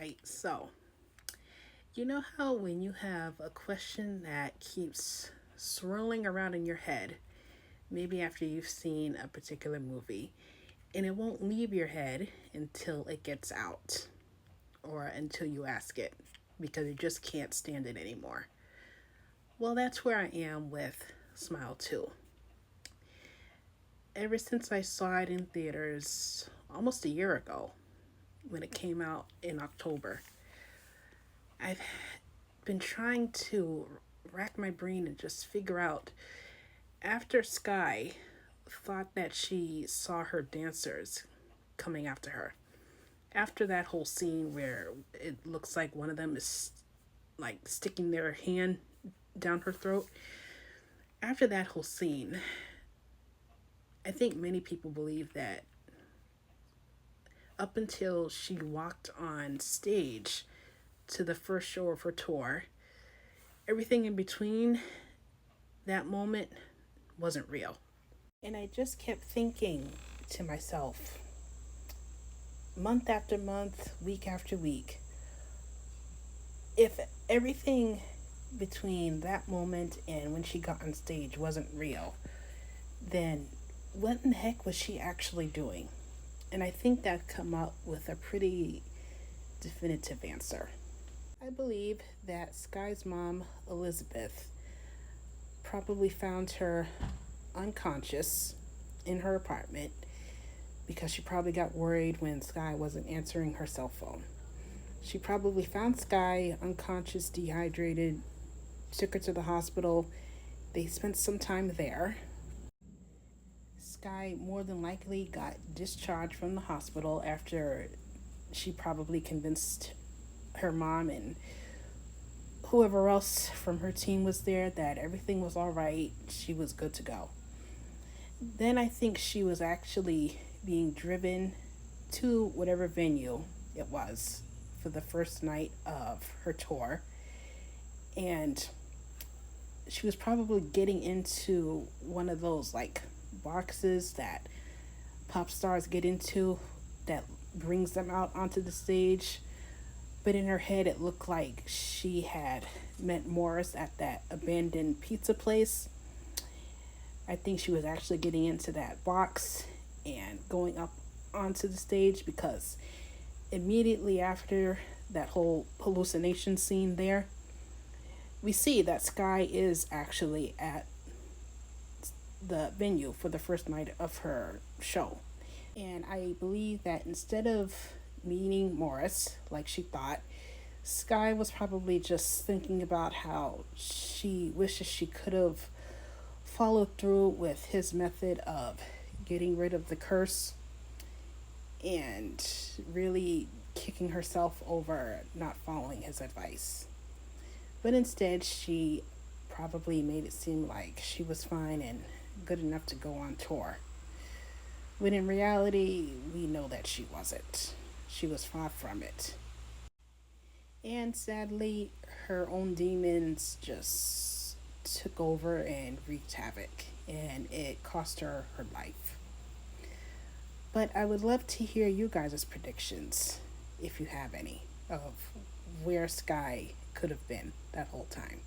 Alright, so you know how when you have a question that keeps swirling around in your head, maybe after you've seen a particular movie, and it won't leave your head until it gets out or until you ask it because you just can't stand it anymore. Well, that's where I am with Smile 2. Ever since I saw it in theaters almost a year ago when it came out in October, I've been trying to rack my brain and just figure out, after Skye thought that she saw her dancers coming after her, after that whole scene where it looks like one of them is like sticking their hand down her throat, after that whole scene, I think many people believe that up until she walked on stage to the first show of her tour, everything in between that moment wasn't real. And I just kept thinking to myself, month after month, week after week, if everything between that moment and when she got on stage wasn't real, then what in the heck was she actually doing? And I think I've come up with a pretty definitive answer. I believe that Skye's mom, Elizabeth, probably found her unconscious in her apartment because she probably got worried when Skye wasn't answering her cell phone. She probably found Skye unconscious, dehydrated, took her to the hospital. They spent some time there. Skye more than likely got discharged from the hospital after she probably convinced her mom and whoever else from her team was there that everything was all right, she was good to go. Then I think she was actually being driven to whatever venue it was for the first night of her tour, and she was probably getting into one of those like boxes that pop stars get into that brings them out onto the stage. But in her head, it looked like she had met Morris at that abandoned pizza place. I think she was actually getting into that box and going up onto the stage because immediately after that whole hallucination scene there, we see that Skye is actually at the venue for the first night of her show. And I believe that instead of meeting Morris like she thought, Skye was probably just thinking about how she wishes she could have followed through with his method of getting rid of the curse and really kicking herself over not following his advice. But instead, she probably made it seem like she was fine and good enough to go on tour. When in reality, we know that she wasn't. She was far from it. And sadly, her own demons just took over and wreaked havoc, and it cost her her life. But I would love to hear you guys' predictions, if you have any, of where Skye could have been that whole time.